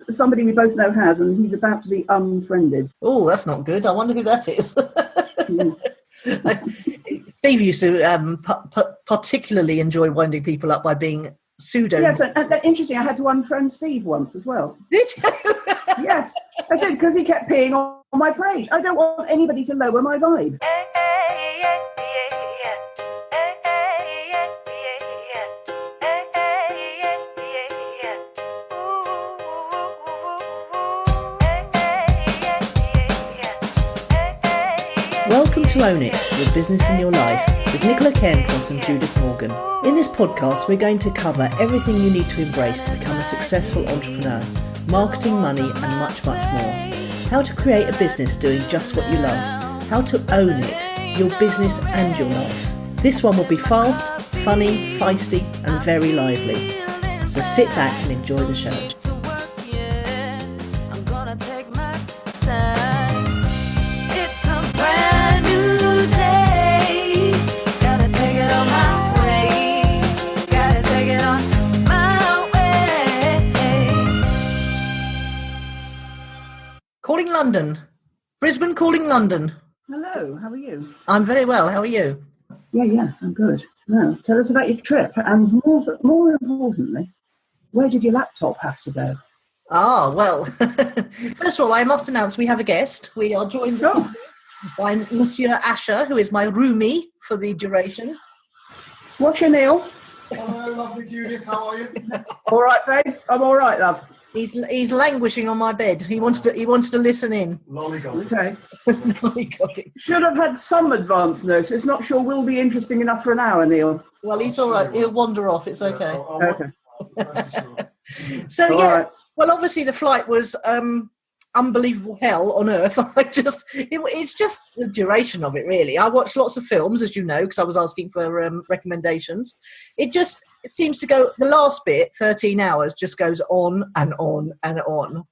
somebody we both know has, and he's about to be unfriended. Oh, that's not good. I wonder who that is. Steve used to particularly enjoy winding people up by being pseudo. Yes, and interesting. I had to unfriend Steve once as well. Did you? Yes, I did, because he kept peeing on my parade. I don't want anybody to lower my vibe. Welcome to Own It, Your Business in Your Life, with Nicola Cairncross and Judith Morgan. In this podcast, we're going to cover everything you need to embrace to become a successful entrepreneur, marketing, money, and much, much more. How to create a business doing just what you love. How to own it, your business and your life. This one will be fast, funny, feisty, and very lively. So sit back and enjoy the show. Calling London. Brisbane calling London. Hello, how are you? I'm very well. How are you? Yeah, I'm good. Now, tell us about your trip, and more importantly, where did your laptop have to go? Well, first of all, I must announce we have a guest. We are joined by Monsieur Asher, who is my roomie for the duration. What's your Neil? Hello, lovely Judith. How are you? All right, babe. I'm all right, love. He's languishing on my bed. He wanted to listen in. Lollygog. Okay. Lollygog. Should have had some advance notice. Not sure will be interesting enough for an hour, Neil. Well, he's all right. He'll wander off. It's okay. Okay. So All yeah. right. Well, obviously the flight was unbelievable hell on earth. It's just the duration of it, really. I watched lots of films, as you know, because I was asking for recommendations. It seems to go, the last bit, 13 hours, just goes on and on and on.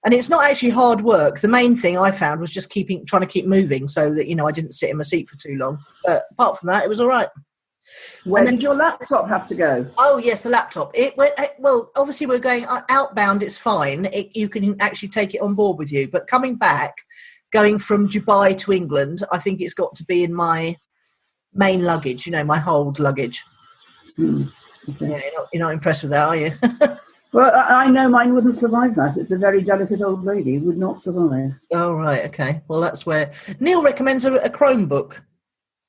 And it's not actually hard work. The main thing I found was just trying to keep moving so that, I didn't sit in my seat for too long. But apart from that, it was all right. Where did your laptop have to go? Oh, yes, the laptop. Well, obviously we're going outbound, it's fine. You can actually take it on board with you. But coming back, going from Dubai to England, I think it's got to be in my main luggage, my hold luggage. Okay. Yeah, you're not impressed with that, are you? Well, I know mine wouldn't survive that. It's a very delicate old lady. It would not survive. Oh, right, okay. Well, that's where... Neil recommends a Chromebook.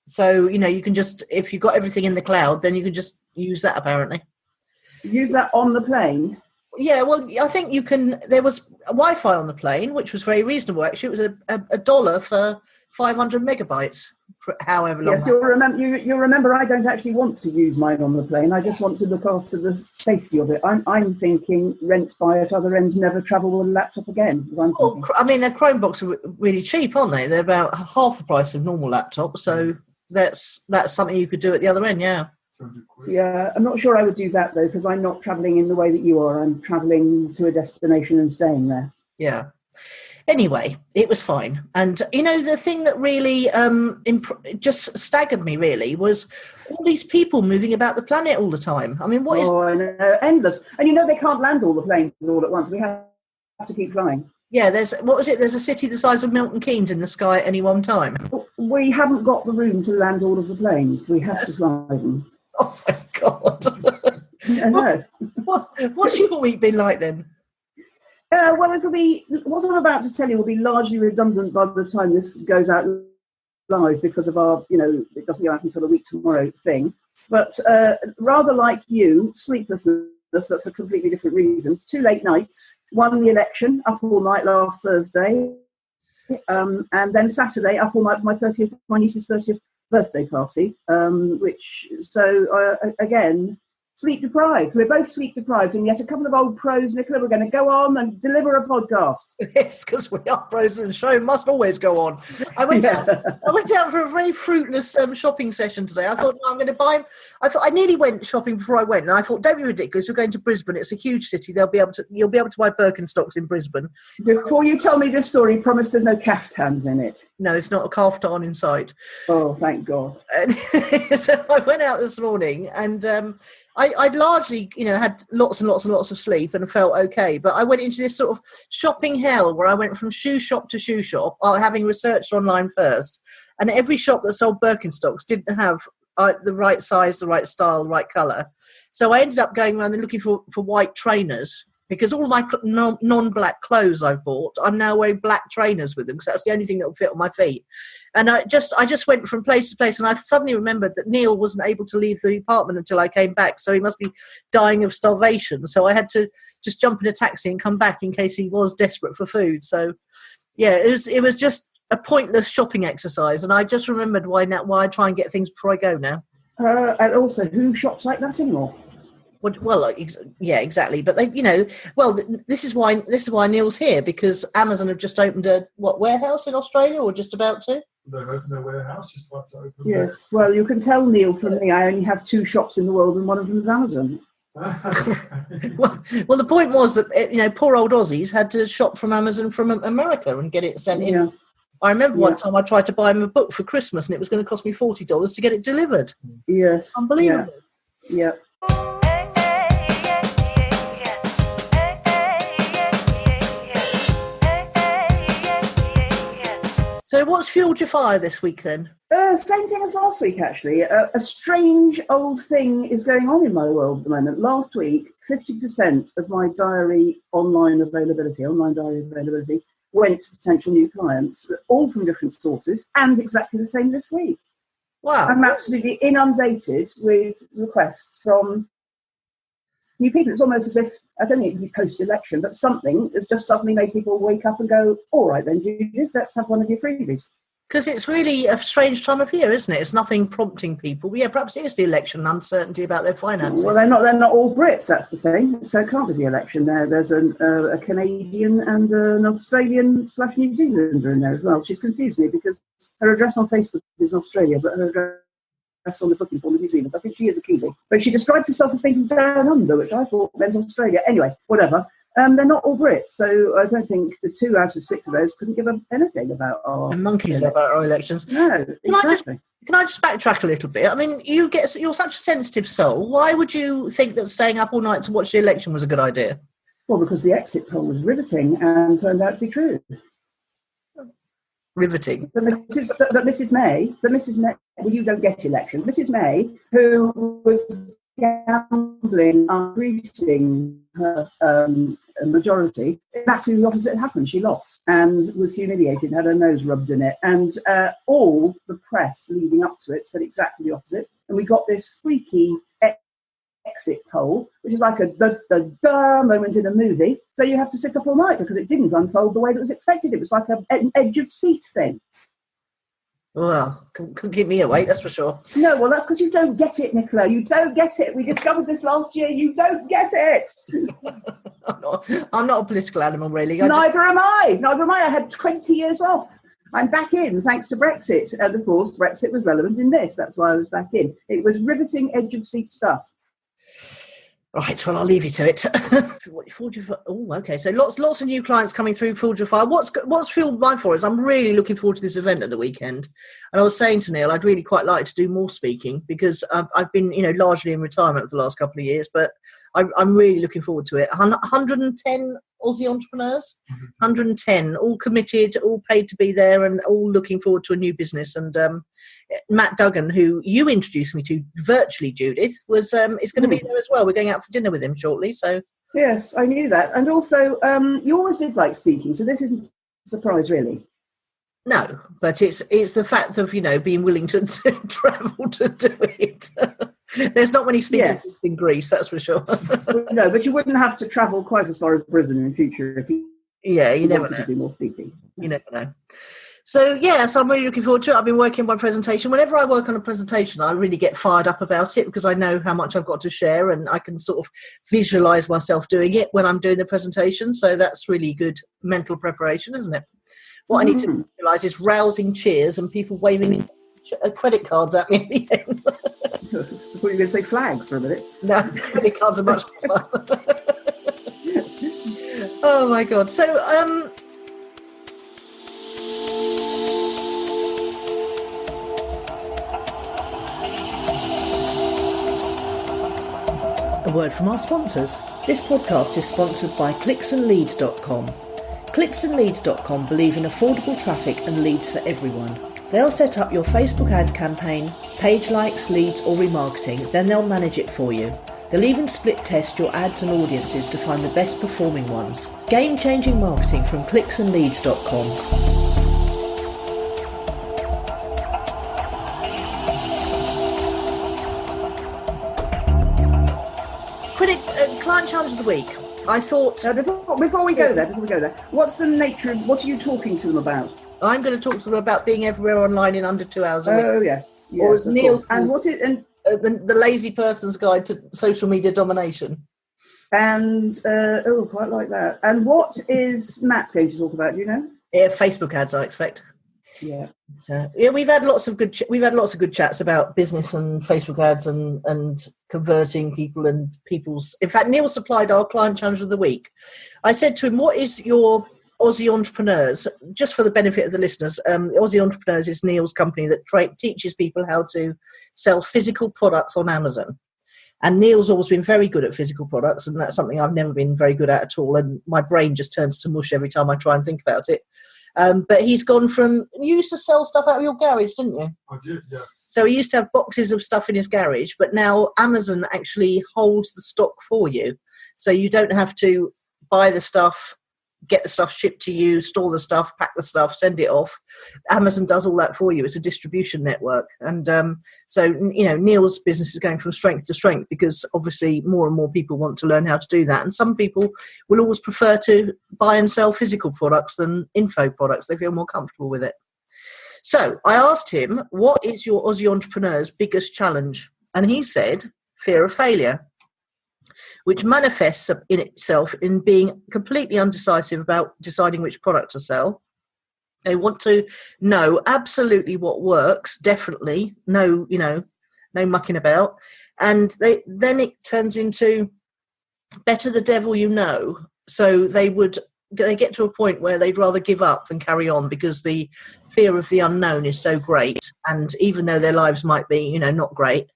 So, you can just, if you've got everything in the cloud, then you can just use that, apparently. Use that on the plane? Yeah, well, I think you can. There was Wi-Fi on the plane, which was very reasonable, actually. It was $1 for 500 megabytes, for however long. Yes, you'll remember I don't actually want to use mine on the plane. I just want to look after the safety of it. I'm thinking rent by at other ends, never travel with a laptop again. Well, I mean, the Chromebooks are really cheap, aren't they? They're about half the price of normal laptops, so... That's something you could do at the other end, yeah. Yeah, I'm not sure I would do that, though, because I'm not travelling in the way that you are. I'm travelling to a destination and staying there. Yeah. Anyway, it was fine. And, the thing that really just staggered me, really, was all these people moving about the planet all the time. I mean, what is... Oh, I know, endless. And, they can't land all the planes all at once. We have to keep flying. Yeah, there's a city the size of Milton Keynes in the sky at any one time. We haven't got the room to land all of the planes. We have to fly them. Oh, my God. I know. What's your week been like, then? Well, it'll be... What I'm about to tell you will be largely redundant by the time this goes out live because of our, it doesn't go out until a week tomorrow thing. But rather like you, sleeplessness, but for completely different reasons. 2 late nights, won the election, up all night last Thursday, and then Saturday, up all night for my niece's 30th birthday party, again, sleep deprived. We're both sleep deprived, and yet a couple of old pros, Nicola, we're going to go on and deliver a podcast. Yes, because we are pros and the show must always go on. I went out for a very fruitless shopping session today. I thought, no, I'm going to buy... I nearly went shopping before I went, and I thought, don't be ridiculous, we're going to Brisbane. It's a huge city. You'll be able to buy Birkenstocks in Brisbane. Before you tell me this story, promise there's no caftans in it. No, it's not a kaftan in sight. Oh, thank God. And so I went out this morning, and I'd largely, had lots and lots and lots of sleep and felt okay. But I went into this sort of shopping hell where I went from shoe shop to shoe shop, having researched online first. And every shop that sold Birkenstocks didn't have the right size, the right style, the right colour. So I ended up going around and looking for white trainers, because all my non-black clothes I bought, I'm now wearing black trainers with them, because that's the only thing that will fit on my feet. And I just went from place to place, and I suddenly remembered that Neil wasn't able to leave the apartment until I came back, so he must be dying of starvation. So I had to just jump in a taxi and come back in case he was desperate for food. So, yeah, it was just a pointless shopping exercise, and I just remembered why I try and get things before I go now. And also, who shops like that anymore? Well, yeah, exactly. But this is why Neil's here, because Amazon have just opened a warehouse in Australia, or just about to. They've opened their warehouse, just about to open. Yes. Well, you can tell Neil from me. I only have 2 shops in the world, and one of them is Amazon. well, the point was that poor old Aussies had to shop from Amazon from America and get it sent in. Yeah. I remember one time I tried to buy him a book for Christmas, and it was going to cost me $40 to get it delivered. Yes. Unbelievable. Yeah. So what's fueled your fire this week then? Same thing as last week, actually. A strange old thing is going on in my world at the moment. Last week, 50% of my online diary availability, went to potential new clients, all from different sources, and exactly the same this week. Wow. I'm absolutely inundated with requests from new people. It's almost as if, I don't think it would be post-election, but something has just suddenly made people wake up and go, all right then, Judith, let's have one of your freebies. Because it's really a strange time of year, isn't it? It's nothing prompting people. Yeah, perhaps it is the election and uncertainty about their finances. Well, they're not all Brits, that's the thing. So it can't be the election there. There's a Canadian and an Australian/New Zealander in there as well. She's confused me because her address on Facebook is Australia, but her address on the booking form is New Zealand. I think she is a Kiwi. But she described herself as being down under, which I thought meant Australia. Anyway, whatever. They're not all Brits, so I don't think the 2 out of 6 of those couldn't give anything about our monkeys about our elections. No, exactly. Can I just backtrack a little bit? I mean, you're such a sensitive soul. Why would you think that staying up all night to watch the election was a good idea? Well, because the exit poll was riveting and turned out to be true. Riveting. That Mrs. May, well, you don't get elections. Mrs. May, who was gambling, increasing her majority, exactly the opposite happened. She lost and was humiliated, had her nose rubbed in it. And all the press leading up to it said exactly the opposite. And we got this freaky exit poll, which is like a da moment in a movie. So you have to sit up all night because it didn't unfold the way that was expected. It was like an edge of seat thing. Well, couldn't keep me awake, that's for sure. No, well, that's because you don't get it, Nicola. You don't get it. We discovered this last year. You don't get it. I'm not a political animal, really. Neither am I. I had 20 years off. I'm back in, thanks to Brexit. And, of course, Brexit was relevant in this. That's why I was back in. It was riveting, edge-of-seat stuff. Right, well, I'll leave you to it. Oh, okay. So lots of new clients coming through Forge Your Fire. What's fueled my fire is I'm really looking forward to this event at the weekend. And I was saying to Neil, I'd really quite like to do more speaking because I've been, largely in retirement for the last couple of years, but I'm really looking forward to it. 110 Aussie entrepreneurs, 110, all committed, all paid to be there, and all looking forward to a new business. And Matt Duggan, who you introduced me to virtually, Judith, is going to be there as well. We're going out for dinner with him shortly. So yes, I knew that. And also, you always did like speaking, so this isn't a surprise, really. No, but it's the fact of being willing to travel to do it. There's not many speakers in Greece, that's for sure. No, but you wouldn't have to travel quite as far as Brisbane in the future if you never wanted to do more speaking. You never know. So I'm really looking forward to it. I've been working on my presentation. Whenever I work on a presentation, I really get fired up about it because I know how much I've got to share and I can sort of visualize myself doing it when I'm doing the presentation. So that's really good mental preparation, isn't it? What I need to visualise is rousing cheers and people waving credit cards at me at the end. I thought you were going to say flags for a minute. No, credit cards are much fun. Oh my God. So, word from our sponsors. This podcast is sponsored by clicksandleads.com. Clicksandleads.com believe in affordable traffic and leads for everyone. They'll set up your Facebook ad campaign, page likes, leads or remarketing, then they'll manage it for you. They'll even split test your ads and audiences to find the best performing ones. Game-changing marketing from clicksandleads.com. Client challenge of the week. I thought before we go there, what's the nature of what are you talking to them about? I'm going to talk to them about being everywhere online in under 2 hours a week. Oh yes, or as Neil's and what it and the lazy person's guide to social media domination. And quite like that. And what is Matt going to talk about? Do you know? Yeah, Facebook ads, I expect. Yeah. So, yeah, we've had lots of good chats about business and Facebook ads and converting people and people's. In fact, Neil supplied our client challenge of the week. I said to him, "What is your Aussie Entrepreneurs?" Just for the benefit of the listeners, Aussie Entrepreneurs is Neil's company that teaches people how to sell physical products on Amazon. And Neil's always been very good at physical products, and that's something I've never been very good at all. And my brain just turns to mush every time I try and think about it. But he's gone from, you used to sell stuff out of your garage, didn't you? I did, yes. So he used to have boxes of stuff in his garage, but now Amazon actually holds the stock for you. So you don't have to buy the stuff, get the stuff shipped to you, store the stuff, pack the stuff, send it off. Amazon does all that for you. It's a distribution network. And so, you know, Neil's business is going from strength to strength because obviously more and more people want to learn how to do that. And some people will always prefer to buy and sell physical products than info products. They feel more comfortable with it. So I asked him, what is your Aussie Entrepreneur's biggest challenge? And he said, fear of failure, which manifests in itself in being completely undecisive about deciding which product to sell. They want to know absolutely what works, definitely, no mucking about. And then it turns into better the devil you know. So they get to a point where they'd rather give up than carry on because the fear of the unknown is so great. And even though their lives might be, not great,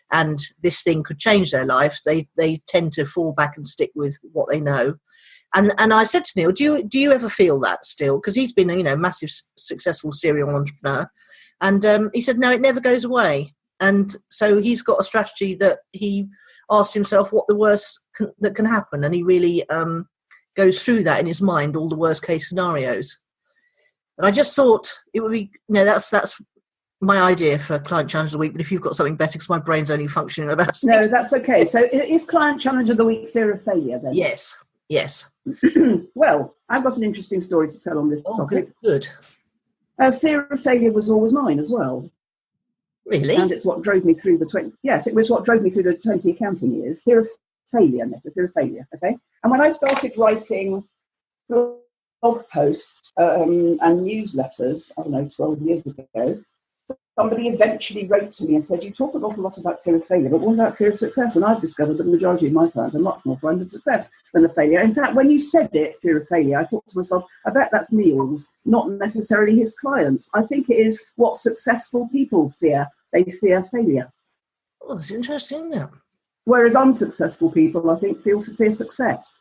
and this thing could change their life, they tend to fall back and stick with what they know. And I said to Neil, do you ever feel that still? Because he's been a massive successful serial entrepreneur, and he said no, it never goes away. And so he's got a strategy that he asks himself what the worst that can happen, and he really goes through that in his mind, all the worst case scenarios. And I just thought it would be that's my idea for Client Challenge of the Week, but if you've got something better, because my brain's only functioning about 6. No, that's okay. So is Client Challenge of the Week fear of failure then? Yes. Well, I've got an interesting story to tell on this topic. Good. Fear of failure was always mine as well. Really? And it's what drove me through the 20. Yes, it was what drove me through the 20 accounting years. Fear of failure, okay? And when I started writing blog posts and newsletters, 12 years ago, somebody eventually wrote to me and said, you talk an awful lot about fear of failure, but what about fear of success? And I've discovered that the majority of my clients are much more frightened of success than of failure. In fact, when you said it, fear of failure, I thought to myself, I bet that's Neil's, not necessarily his clients. I think it is what successful people fear. They fear failure. Oh, that's interesting, isn't it? Whereas unsuccessful people, I think, fear success.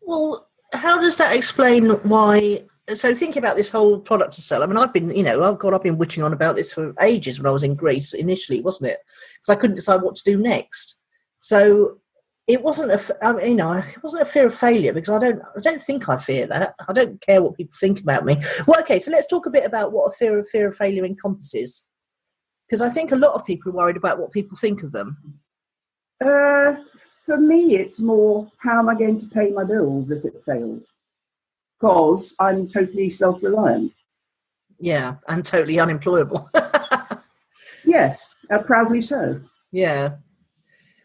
Well, how does that explain why? So thinking about this whole product to sell, I mean, I've been, I've been witching on about this for ages when I was in Greece initially, wasn't it? Because I couldn't decide what to do next. So it wasn't it wasn't a fear of failure, because I don't think I fear that. I don't care what people think about me. Well, okay, so let's talk a bit about what a fear of failure encompasses, because I think a lot of people are worried about what people think of them. For me, it's more, how am I going to pay my bills if it fails? Because I'm totally self-reliant. Yeah, and totally unemployable. Yes, proudly so. Yeah.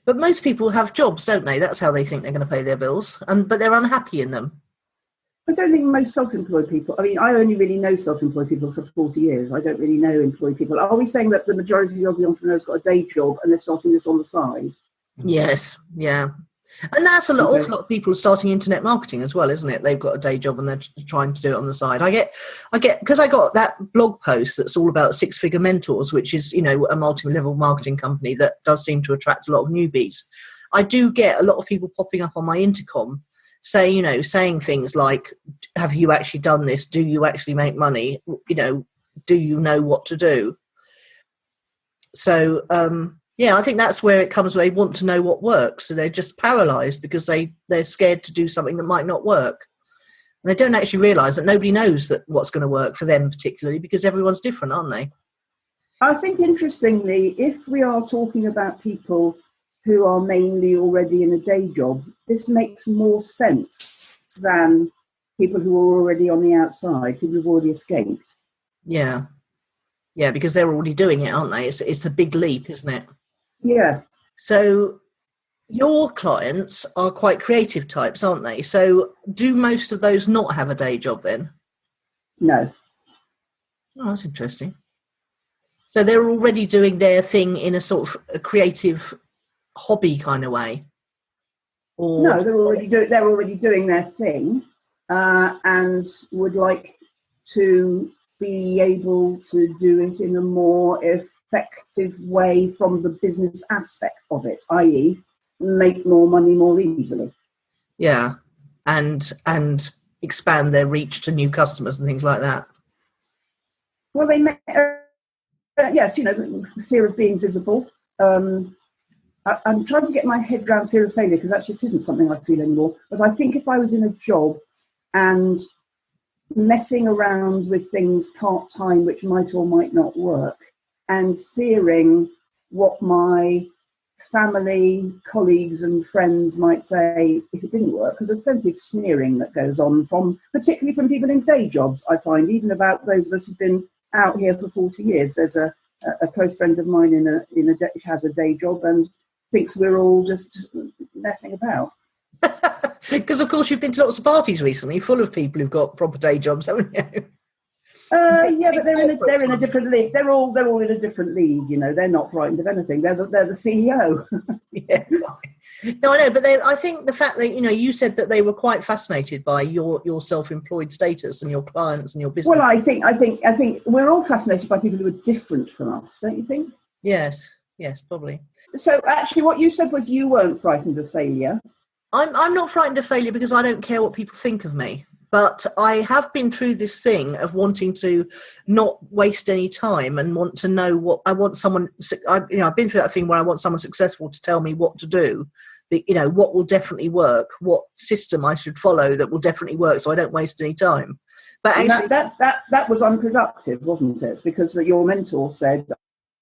But most people have jobs, don't they? That's how they think they're going to pay their bills, but they're unhappy in them. I don't think most self-employed people, I mean, I only really know self-employed people for 40 years. I don't really know employed people. Are we saying that the majority of the entrepreneurs got a day job and they're starting this on the side? Yes, yeah. And that's Okay. awful lot of people starting internet marketing as well, isn't it? They've got a day job and they're trying to do it on the side. I get because I got that blog post that's all about Six Figure Mentors, which is, you know, a multi-level marketing company that does seem to attract a lot of newbies. I do get a lot of people popping up on my intercom saying things like, have you actually done this? Do you actually make money? You know, do you know what to do? So, I think that's where it comes. They want to know what works. So they're just paralyzed because they're scared to do something that might not work. And they don't actually realise that nobody knows that what's going to work for them particularly, because everyone's different, aren't they? I think, interestingly, if we are talking about people who are mainly already in a day job, this makes more sense than people who are already on the outside, people who've already escaped. Yeah. Yeah, because they're already doing it, aren't they? It's a big leap, isn't it? Yeah. So your clients are quite creative types, aren't they? So do most of those not have a day job then? No. Oh, that's interesting. So they're already doing their thing in a sort of a creative hobby kind of way? Or no, they're already doing their thing, and would like to be able to do it in a more effective way from the business aspect of it, i.e. make more money more easily. Yeah, and expand their reach to new customers and things like that. Well, they may, yes, you know, fear of being visible. I'm trying to get my head around fear of failure, because actually it isn't something I feel anymore. But I think if I was in a job and messing around with things part-time which might or might not work, and fearing what my family, colleagues and friends might say if it didn't work, because there's plenty of sneering that goes on, particularly from people in day jobs, I find, even about those of us who've been out here for 40 years. There's a close friend of mine has a day job and thinks we're all just messing about. Because of course you've been to lots of parties recently full of people who've got proper day jobs, haven't you? Yeah, but they're in a different league. They're all in a different league. You know, they're not frightened of anything. They're the CEO. Yeah. No, I know, but I think the fact that, you know, you said that they were quite fascinated by your self-employed status and your clients and your business. Well, I think we're all fascinated by people who are different from us, don't you think? Yes, probably. So actually, what you said was you weren't frightened of failure. I'm not frightened of failure because I don't care what people think of me. But I have been through this thing of wanting to not waste any time and want to know what I want someone. I've been through that thing where I want someone successful to tell me what to do. You know, what will definitely work, what system I should follow that will definitely work, so I don't waste any time. But actually, that was unproductive, wasn't it? Because your mentor said,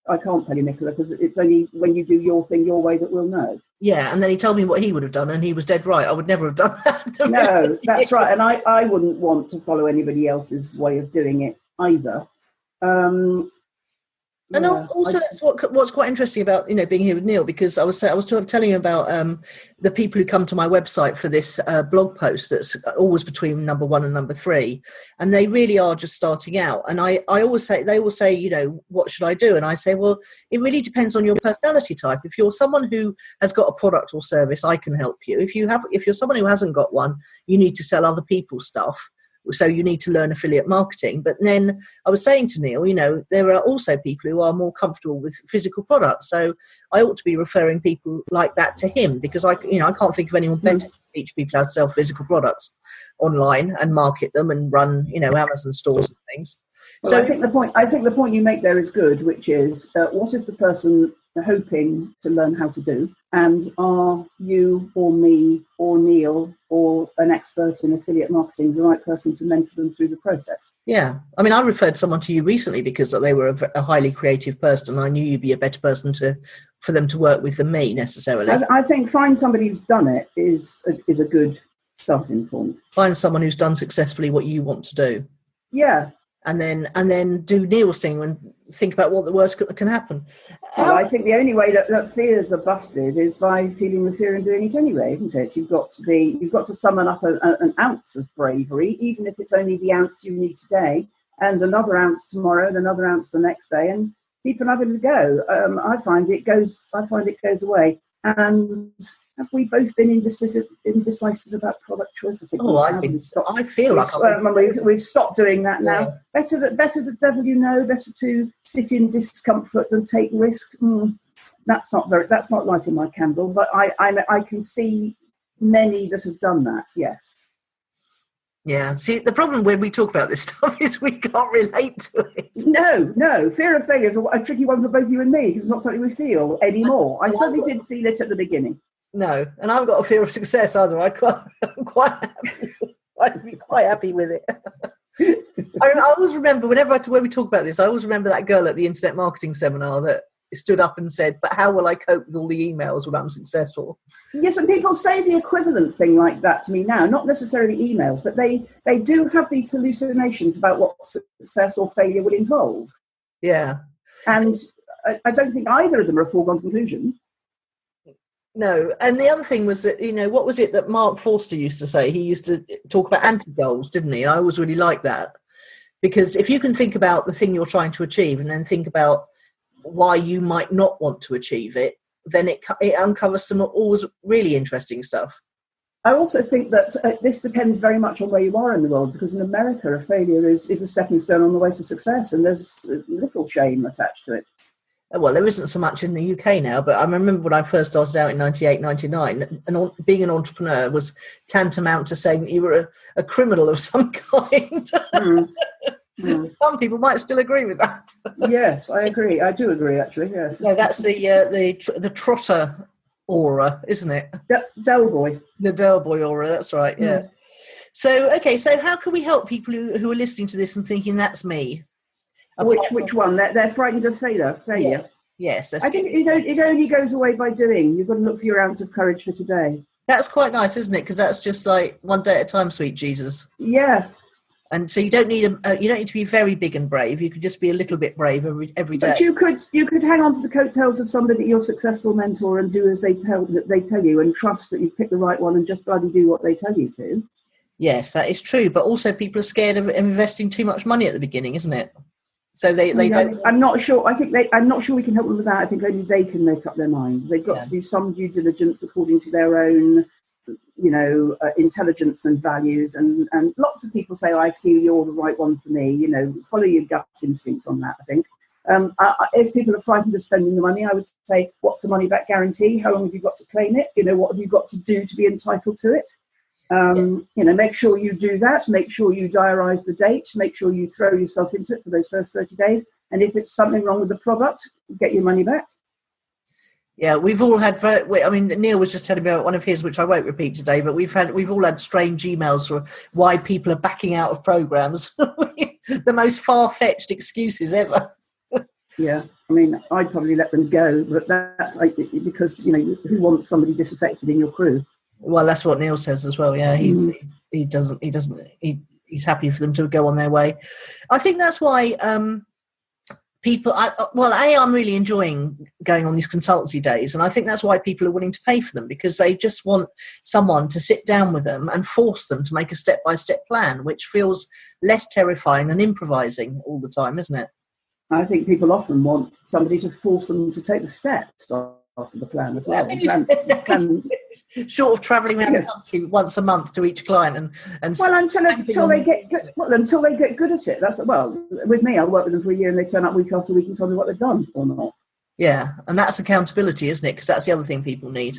I can't tell you, Nicola, because it's only when you do your thing your way that we'll know. Yeah, and then he told me what he would have done, and he was dead right. I would never have done that. No, that's right. And I wouldn't want to follow anybody else's way of doing it either. And also, that's what's quite interesting about, you know, being here with Neil, because I was telling you about the people who come to my website for this blog post that's always between number 1 and number 3, and they really are just starting out. And I always say, they will say, you know, what should I do? And I say, well, it really depends on your personality type. If you're someone who has got a product or service, I can help you. If you're someone who hasn't got one, you need to sell other people's stuff. So you need to learn affiliate marketing. But then I was saying to Neil, you know, there are also people who are more comfortable with physical products. So I ought to be referring people like that to him, because I can't think of anyone better to teach people how to sell physical products online and market them and run, you know, Amazon stores and things. Well, so I think the point you make there is good, which is what is the person hoping to learn how to do, and are you or me or Neil or an expert in affiliate marketing the right person to mentor them through the process? Yeah, I mean, I referred someone to you recently because they were a highly creative person, and I knew you'd be a better person for them to work with than me necessarily. I think find somebody who's done it is a good starting point. Find someone who's done successfully what you want to do. Yeah. And then do Neil's thing and think about what the worst that can happen. Well, I think the only way that fears are busted is by feeling the fear and doing it anyway, isn't it? You've got to summon up an ounce of bravery, even if it's only the ounce you need today, and another ounce tomorrow, and another ounce the next day, and keep on having a go. I find it goes away, and Have we both been indecisive about product choice? I think I feel like we've stopped doing that now. Yeah. Better the devil you know. Better to sit in discomfort than take risk. That's not lighting my candle, but I can see many that have done that. Yes. Yeah. See, the problem when we talk about this stuff is we can't relate to it. No. Fear of failure is a tricky one for both you and me because it's not something we feel anymore. I certainly did feel it at the beginning. No, and I haven't got a fear of success either. I'm quite happy. I'd be quite happy with it. I always remember when we talk about this, I always remember that girl at the internet marketing seminar that stood up and said, "But how will I cope with all the emails when I'm successful?" Yes, and people say the equivalent thing like that to me now, not necessarily emails, but they do have these hallucinations about what success or failure will involve. Yeah. And I don't think either of them are a foregone conclusion. No, and the other thing was that, what was it that Mark Forster used to say? He used to talk about anti-goals, didn't he? And I always really liked that. Because if you can think about the thing you're trying to achieve and then think about why you might not want to achieve it, then it uncovers some always really interesting stuff. I also think that this depends very much on where you are in the world, because in America, a failure is a stepping stone on the way to success, and there's little shame attached to it. Well, there isn't so much in the UK now, but I remember when I first started out in 98, 99, and being an entrepreneur was tantamount to saying that you were a criminal of some kind. Some people might still agree with that. Yes, I agree. I do agree, actually, yes. No, that's the trotter aura, isn't it? Del boy. The Del boy aura, that's right, yeah. So how can we help people who are listening to this and thinking, that's me? Which one? They're frightened of failure. Yes. I think it only goes away by doing. You've got to look for your ounce of courage for today. That's quite nice, isn't it? Because that's just like one day at a time, sweet Jesus. Yeah. And so you don't need to be very big and brave. You could just be a little bit brave every day. But you could hang on to the coattails of somebody, your successful mentor, and do as they tell you, and trust that you've picked the right one, and just bloody do what they tell you to. Yes, that is true. But also, people are scared of investing too much money at the beginning, isn't it? So they don't. I'm not sure. I'm not sure we can help them with that. I think only they can make up their minds. They've got to do some due diligence according to their own, intelligence and values. And lots of people say, "I feel you're the right one for me." Follow your gut instinct on that. I think. If people are frightened of spending the money, I would say, "What's the money back guarantee? How long have you got to claim it? What have you got to do to be entitled to it?" Make sure you do that. Make sure you diarise the date. Make sure you throw yourself into it for those first 30 days. And if it's something wrong with the product, get your money back. Yeah, we've all had. Neil was just telling me about one of his, which I won't repeat today. But we've all had strange emails for why people are backing out of programs. The most far-fetched excuses ever. Yeah, I'd probably let them go, but that's because who wants somebody disaffected in your crew? Well, that's what Neil says as well. Yeah, he's happy for them to go on their way. I think that's why I'm really enjoying going on these consultancy days, and I think that's why people are willing to pay for them, because they just want someone to sit down with them and force them to make a step-by-step plan, which feels less terrifying than improvising all the time, isn't it? I think people often want somebody to force them to take the steps after the plan as well. Short of travelling around the country once a month to each client and until they get good at it. With me, I'll work with them for a year and they turn up week after week and tell me what they've done or not. Yeah, and that's accountability, isn't it? Because that's the other thing people need.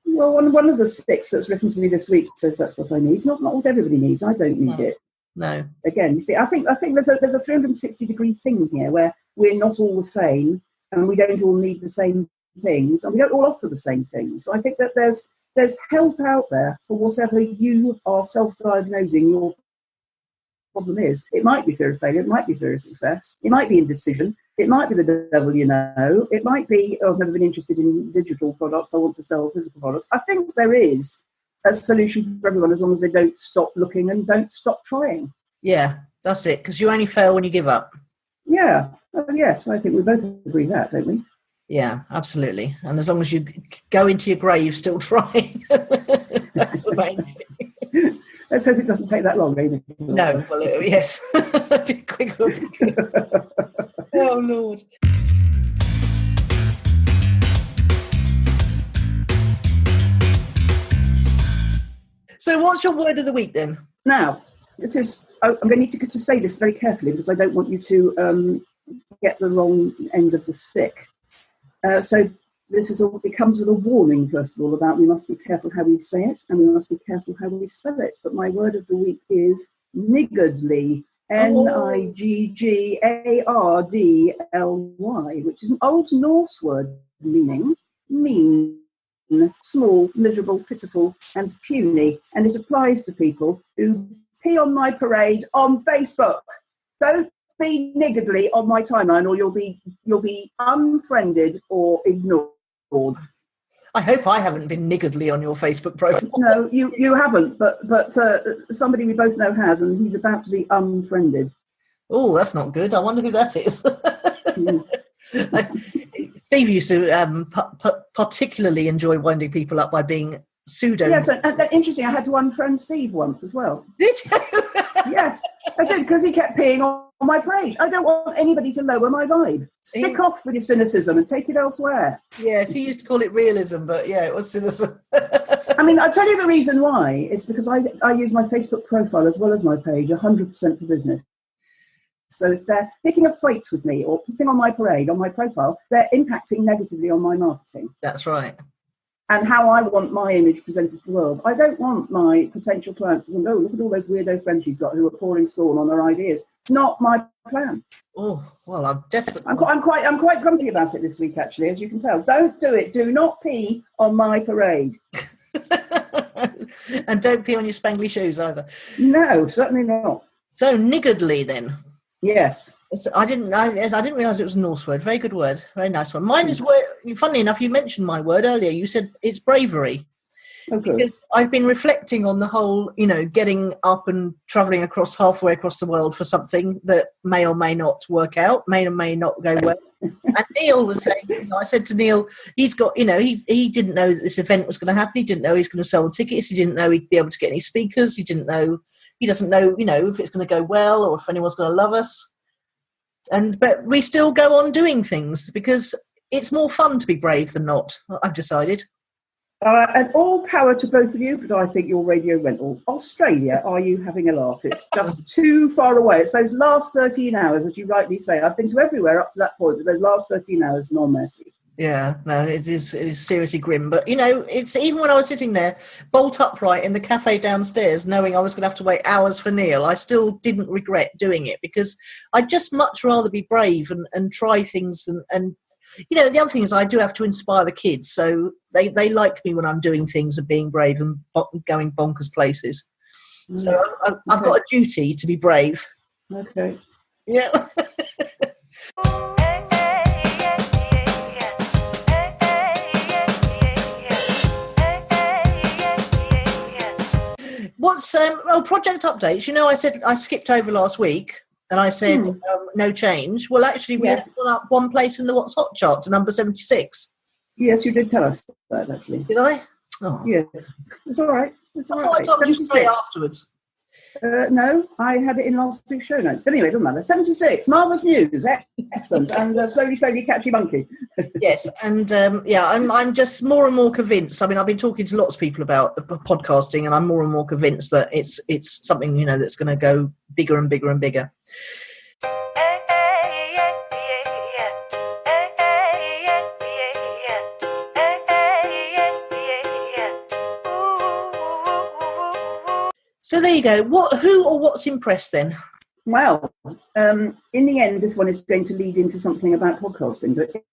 Well, one of the 6 that's written to me this week says that's what I need. Not what everybody needs. I don't need it. No. Again, you see, I think there's a 360-degree thing here where we're not all the same and we don't all need the same things, and we don't all offer the same things. So I think that there's help out there for whatever you are self-diagnosing your problem is. It might be fear of failure, it might be fear of success, it might be indecision, it might be the devil it might be, I've never been interested in digital products, I want to sell physical products. I think there is a solution for everyone as long as they don't stop looking and don't stop trying. Yeah, that's it, because you only fail when you give up. Yeah, yes, I think we both agree that, don't we? Yeah, absolutely. And as long as you go into your grave still trying, that's the main thing. Let's hope it doesn't take that long, maybe. No, well, yes. A bit quicker. Oh, Lord. So what's your word of the week then? Now, I'm going to need to say this very carefully because I don't want you to get the wrong end of the stick. So it comes with a warning, first of all, about we must be careful how we say it and we must be careful how we spell it. But my word of the week is niggardly, Niggardly, which is an Old Norse word meaning mean, small, miserable, pitiful, and puny. And it applies to people who pee on my parade on Facebook. Don't be niggardly on my timeline, or you'll be unfriended or ignored. I hope I haven't been niggardly on your Facebook profile. No, you haven't, but somebody we both know has, and he's about to be unfriended. Oh, that's not good. I wonder who that is. Steve used to particularly enjoy winding people up by being pseudo. Yes, and interesting. I had to unfriend Steve once as well. Did you? Yes, I did, because he kept peeing on my parade. I don't want anybody to lower my vibe. Stick off with your cynicism and take it elsewhere. Yes, he used to call it realism, but yeah, it was cynicism. I mean, I'll tell you the reason why. It's because I use my Facebook profile as well as my page 100% for business. So if they're picking a fight with me or pissing on my parade on my profile, they're impacting negatively on my marketing. That's right. And how I want my image presented to the world. I don't want my potential clients to think, oh, look at all those weirdo friends she's got who are pouring scorn on their ideas. Not my plan. Oh, well, I'm desperate. I'm quite grumpy about it this week, actually, as you can tell. Don't do it. Do not pee on my parade. And don't pee on your spangly shoes either. No, certainly not. So niggardly then. Yes. I didn't realise it was a Norse word. Very good word. Very nice one. Mine is word. Funnily enough, you mentioned my word earlier. You said it's bravery. Okay. Because I've been reflecting on the whole, getting up and travelling halfway across the world for something that may or may not work out, may or may not go well. And Neil was saying, I said to Neil, he's got, he didn't know that this event was going to happen. He didn't know he was going to sell the tickets. He didn't know he'd be able to get any speakers. He doesn't know, if it's going to go well or if anyone's going to love us. But we still go on doing things because it's more fun to be brave than not, I've decided. And all power to both of you, but I think your radio rental. Australia, are you having a laugh? It's just too far away. It's those last 13 hours, as you rightly say. I've been to everywhere up to that point, but those last 13 hours, no mercy. Yeah, no, it is seriously grim. But, it's even when I was sitting there, bolt upright in the cafe downstairs, knowing I was going to have to wait hours for Neil, I still didn't regret doing it because I'd just much rather be brave and try things and the other thing is I do have to inspire the kids, so they like me when I'm doing things and being brave and going bonkers places. So I've got a duty to be brave. Okay. Yeah. What's project updates? I said I skipped over last week. And I said, no change. Well, actually, we have gone up one place in the What's Hot chart to number 76. Yes, you did tell us that, actually. Did I? Oh. Yes. It's all right. It's all right. I told you straight afterwards. No, I had it in last week's show notes. But anyway, it doesn't matter. 76, marvellous news. Excellent. And slowly, catchy monkey. Yes, and I'm just more and more convinced. I mean, I've been talking to lots of people about podcasting, and I'm more and more convinced that it's something, that's going to go bigger and bigger and bigger. So there you go. Who or what's impressed then? Well, in the end, this one is going to lead into something about podcasting. But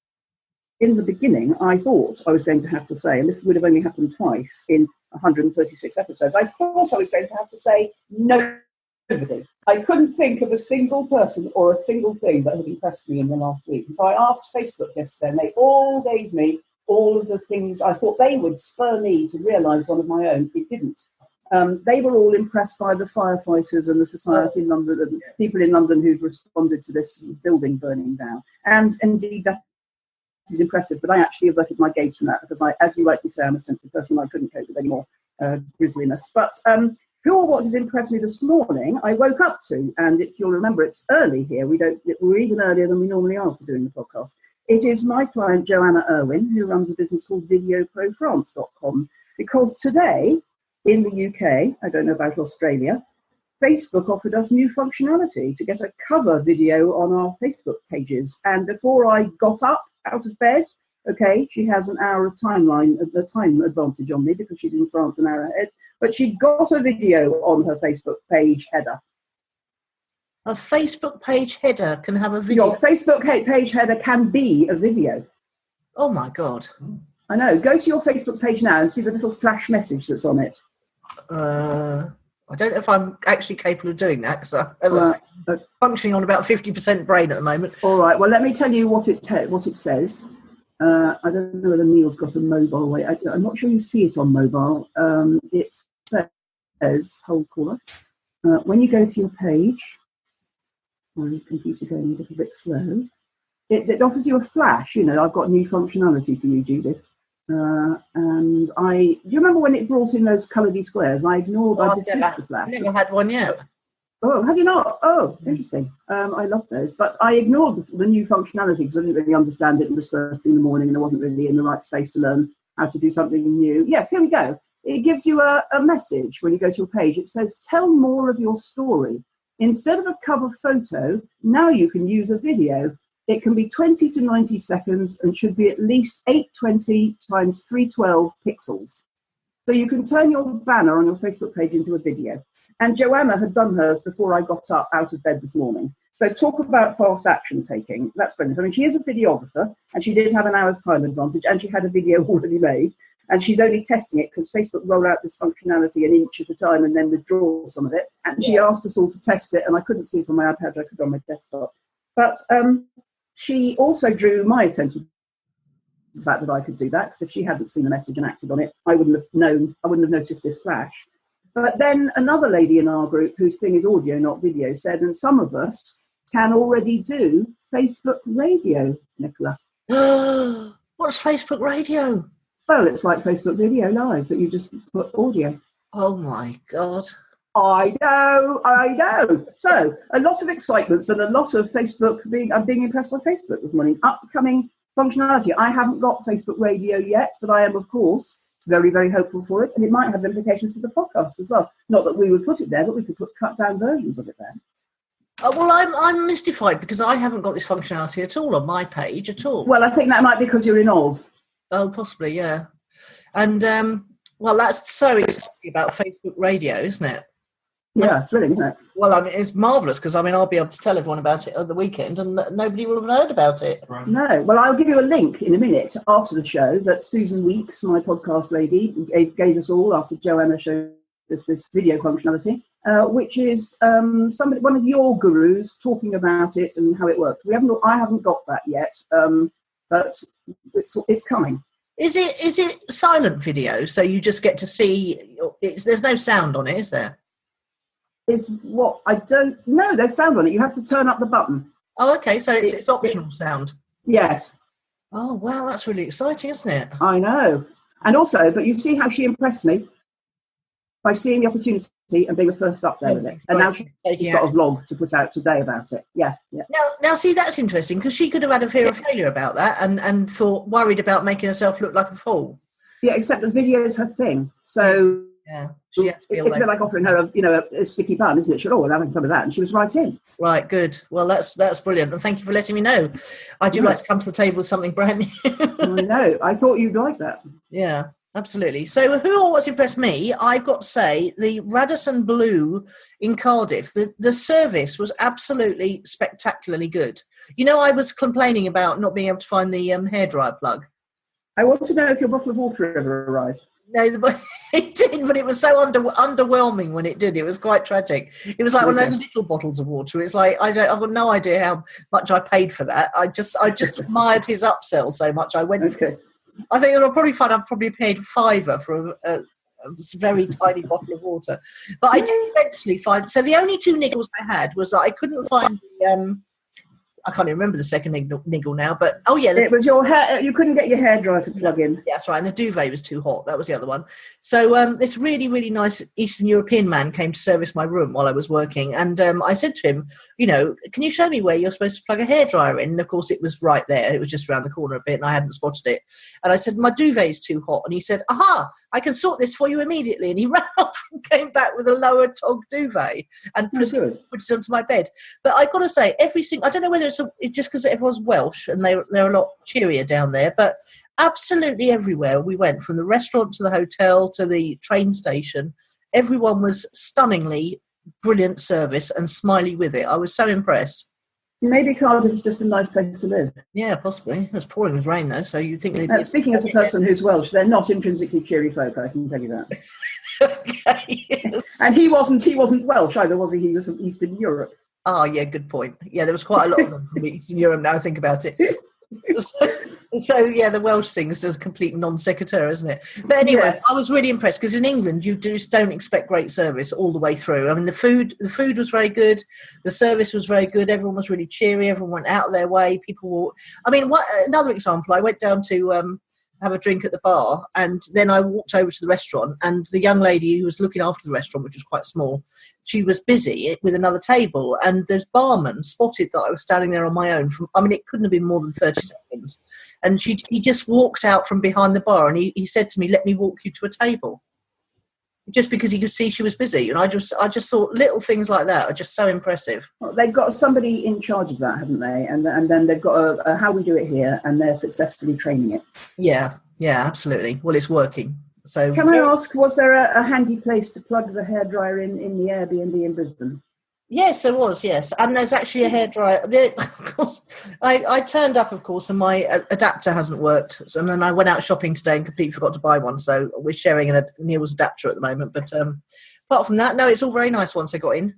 in the beginning, I thought I was going to have to say, and this would have only happened twice in 136 episodes, I thought I was going to have to say nobody. I couldn't think of a single person or a single thing that had impressed me in the last week. And so I asked Facebook yesterday, and they all gave me all of the things I thought they would spur me to realise one of my own. It didn't. They were all impressed by the firefighters and the society in London and people in London who've responded to this building burning down. And indeed, that is impressive, but I actually averted my gaze from that because as you rightly say, I'm a sensitive person. I couldn't cope with any more grisliness. But who or what has impressed me this morning, I woke up to, and if you'll remember, it's early here. We're even earlier than we normally are for doing the podcast. It is my client, Joanna Irwin, who runs a business called VideoProFrance.com, because today in the UK, I don't know about Australia, Facebook offered us new functionality to get a cover video on our Facebook pages. And before I got up out of bed, okay, she has an hour of time advantage on me because she's in France an hour ahead, but she got a video on her Facebook page header. A Facebook page header can have a video? Your Facebook page header can be a video. Oh my God. I know. Go to your Facebook page now and see the little flash message that's on it. I don't know if I'm actually capable of doing that, because I'm functioning on about 50% brain at the moment. All right. Well, let me tell you what it says. I don't know whether Neil's got a mobile way. I'm not sure you see it on mobile. It says, hold caller, when you go to your page, my computer going a little bit slow, it offers you a flash. You know, I've got new functionality for you, Judith. And do you remember when it brought in those coloured squares? I dismissed the flash. I've never had one yet. Oh, have you not? Oh, interesting. I love those. But I ignored the new functionality because I didn't really understand it. It was first thing in the morning and I wasn't really in the right space to learn how to do something new. Yes, here we go. It gives you a message when you go to your page. It says, tell more of your story. Instead of a cover photo, now you can use a video. It can be 20 to 90 seconds and should be at least 820 times 312 pixels. So you can turn your banner on your Facebook page into a video. And Joanna had done hers before I got up out of bed this morning. So talk about fast action taking. That's brilliant. I mean, she is a videographer and she did have an hour's time advantage and she had a video already made. And she's only testing it because Facebook roll out this functionality an inch at a time and then withdraw some of it. And she asked us all to test it and I couldn't see it on my iPad, I could on my desktop. But she also drew my attention to the fact that I could do that, because if she hadn't seen the message and acted on it, I wouldn't have noticed this flash. But then another lady in our group, whose thing is audio, not video, said, and some of us can already do Facebook radio, Nicola. What's Facebook radio? Well, it's like Facebook video live, but you just put audio. Oh my God. I know. So a lot of excitements and a lot of Facebook I'm being impressed by Facebook this morning. Upcoming functionality. I haven't got Facebook radio yet, but I am, of course, very, very hopeful for it. And it might have implications for the podcast as well. Not that we would put it there, but we could put cut down versions of it there. Well, I'm mystified because I haven't got this functionality at all on my page at all. Well, I think that might be because you're in Oz. Oh, possibly, yeah. And, well, that's so exciting about Facebook radio, isn't it? Yeah, it's thrilling, isn't it? Well, I mean, it's marvellous because, I mean, I'll be able to tell everyone about it at the weekend and nobody will have heard about it. Right. No. Well, I'll give you a link in a minute after the show that Susan Weeks, my podcast lady, gave us all after Joanna showed us this video functionality, which is one of your gurus talking about it and how it works. I haven't got that yet, but it's coming. Is it silent video? So you just get to see, there's no sound on it, is there? Is what I don't know. There's sound on it. You have to turn up the button. Oh, okay. So it's optional sound. Yes. Oh, wow. That's really exciting, isn't it? I know. And also, but you see how she impressed me by seeing the opportunity and being the first up there with it. And now she's got a vlog to put out today about it. Yeah. Now, see, that's interesting because she could have had a fear of failure about that and worried about making herself look like a fool. Yeah, except the video is her thing. So. Yeah, she had to be it's a bit like offering her a sticky bun, isn't it? She we're having some of that, and she was right in. Right, good. Well, that's brilliant, and thank you for letting me know. I do like to come to the table with something brand new. I know. I thought you'd like that. Yeah, absolutely. So, who or what's impressed me? I've got to say, the Radisson Blue in Cardiff. The service was absolutely spectacularly good. You know, I was complaining about not being able to find the hairdryer plug. I want to know if your bottle of water ever arrived. No, it did, but it was so underwhelming when it did. It was quite tragic. It was like one of those little bottles of water. It's like I've got no idea how much I paid for that. I just admired his upsell so much. I went. Okay. I think it'll probably find I've probably paid £5 for a very tiny bottle of water, but I did eventually find. So the only two niggles I had was that I couldn't find I can't even remember the second niggle now, but it was your hair. You couldn't get your hairdryer to plug in. Yeah, that's right. And the duvet was too hot. That was the other one. So this really, really nice Eastern European man came to service my room while I was working. And I said to him, can you show me where you're supposed to plug a hairdryer in? And of course, it was right there. It was just around the corner a bit, and I hadn't spotted it. And I said, my duvet is too hot. And he said, aha, I can sort this for you immediately. And he ran off and came back with a lower tog duvet and proceeded to put it onto my bed. But I've got to say, I don't know whether it's just because everyone's Welsh and they're a lot cheerier down there, but absolutely everywhere we went, from the restaurant to the hotel to the train station, everyone was stunningly brilliant service and smiley with it. I was so impressed. Maybe Cardiff is just a nice place to live. Yeah, possibly. It was pouring with rain though, so you think speaking as a person who's Welsh, they're not intrinsically cheery folk, I can tell you that. Okay, yes. And he wasn't Welsh either, was he? He was from Eastern Europe. Oh, yeah, good point. Yeah, there was quite a lot of them from Eastern Europe now I think about it. So yeah, the Welsh thing is just a complete non sequitur, isn't it? But anyway, yes. I was really impressed because in England you just don't expect great service all the way through. I mean, the food was very good, the service was very good, everyone was really cheery, everyone went out of their way. Another example, I went down to have a drink at the bar, and then I walked over to the restaurant, and the young lady who was looking after the restaurant, which was quite small, she was busy with another table, and the barman spotted that I was standing there on my own. It couldn't have been more than 30 seconds, and he just walked out from behind the bar, and he said to me, "Let me walk you to a table," just because he could see she was busy. And I just thought little things like that are just so impressive. Well, they've got somebody in charge of that, haven't they? And then they've got a how we do it here, and they're successfully training it. Yeah, absolutely. Well, it's working. So, can I ask, was there a handy place to plug the hairdryer in the Airbnb in Brisbane? Yes, there was, yes. And there's actually a hairdryer. Of course, I turned up, of course, and my adapter hasn't worked. And then I went out shopping today and completely forgot to buy one. So we're sharing a Neil's adapter at the moment. But apart from that, no, it's all very nice once I got in.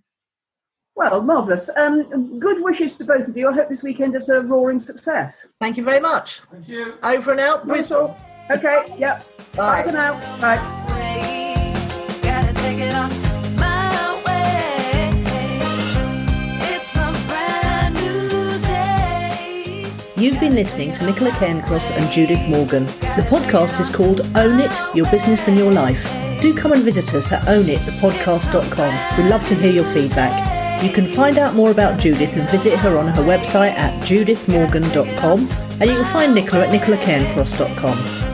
Well, marvellous. Good wishes to both of you. I hope this weekend is a roaring success. Thank you very much. Thank you. Over and out. Brisbane. Okay, yep. Bye. Bye for now. Bye. Gotta take it on my way. It's a brand new day. You've been listening to Nicola Cairncross and Judith Morgan. The podcast is called Own It, Your Business and Your Life. Do come and visit us at ownitthepodcast.com. We'd love to hear your feedback. You can find out more about Judith and visit her on her website at judithmorgan.com, and you can find Nicola at nicolacairncross.com.